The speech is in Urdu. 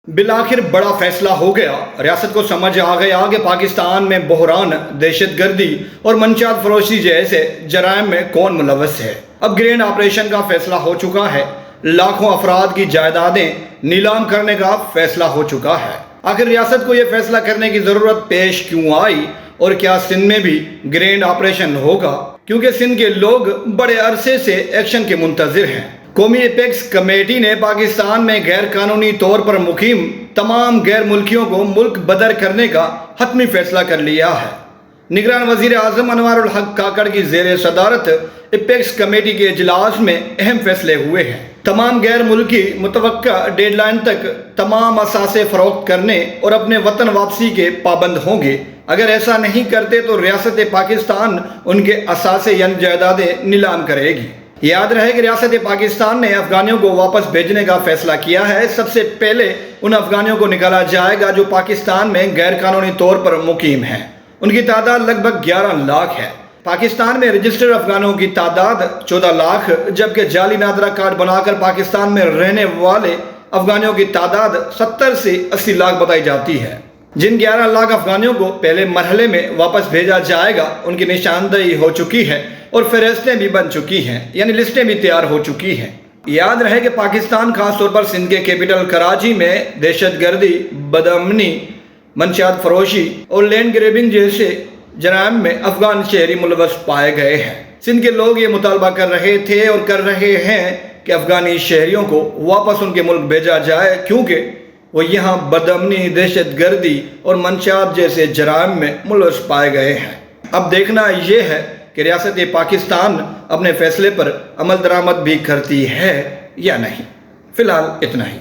بالآخر بڑا فیصلہ ہو گیا۔ ریاست کو سمجھ آ گیا کہ پاکستان میں بحران، دہشت گردی اور منشیات فروشی جیسے جرائم میں کون ملوث ہے۔ اب گرینڈ آپریشن کا فیصلہ ہو چکا ہے۔ لاکھوں افراد کی جائیدادیں نیلام کرنے کا فیصلہ ہو چکا ہے۔ آخر ریاست کو یہ فیصلہ کرنے کی ضرورت پیش کیوں آئی، اور کیا سندھ میں بھی گرینڈ آپریشن ہوگا؟ کیونکہ سندھ کے لوگ بڑے عرصے سے ایکشن کے منتظر ہیں۔ قومی ایپیکس کمیٹی نے پاکستان میں غیر قانونی طور پر مقیم تمام غیر ملکیوں کو ملک بدر کرنے کا حتمی فیصلہ کر لیا ہے۔ نگران وزیر اعظم انوار الحق کاکڑ کی زیر صدارت ایپیکس کمیٹی کے اجلاس میں اہم فیصلے ہوئے ہیں۔ تمام غیر ملکی متوقع ڈیڈ لائن تک تمام اثاثے فروخت کرنے اور اپنے وطن واپسی کے پابند ہوں گے۔ اگر ایسا نہیں کرتے تو ریاست پاکستان ان کے اثاثے یعنی جائیدادیں نیلام کرے گی۔ یاد رہے کہ ریاست پاکستان نے افغانیوں کو واپس بھیجنے کا فیصلہ کیا ہے۔ سب سے پہلے ان افغانیوں کو نکالا جائے گا جو پاکستان میں غیر قانونی طور پر مقیم ہیں۔ ان کی تعداد لگ بھگ 11 لاکھ ہے۔ پاکستان میں رجسٹرڈ افغانوں کی تعداد 14 لاکھ، جبکہ جعلی نادرہ کارڈ بنا کر پاکستان میں رہنے والے افغانیوں کی تعداد 70 سے 80 لاکھ بتائی جاتی ہے۔ جن 11 لاکھ افغانیوں کو پہلے مرحلے میں واپس بھیجا جائے گا، ان کی نشاندہی ہو چکی ہے اور فہرستیں بھی بن چکی ہیں، یعنی لسٹیں بھی تیار ہو چکی ہیں۔ یاد رہے کہ پاکستان خاص طور پر سندھ کے کیپٹل کراچی میں دہشت گردی، بدامنی، منشیات فروشی اور لینڈ گریبنگ جیسے جرائم میں افغان شہری ملوث پائے گئے ہیں۔ سندھ کے لوگ یہ مطالبہ کر رہے تھے اور کر رہے ہیں کہ افغانی شہریوں کو واپس ان کے ملک بھیجا جائے، کیونکہ وہ یہاں بدامنی، دہشت گردی اور منشیات جیسے جرائم میں ملوث پائے گئے ہیں۔ اب دیکھنا یہ ہے کہ ریاست پاکستان اپنے فیصلے پر عمل درآمد بھی کرتی ہے یا نہیں۔ فی الحال اتنا ہی۔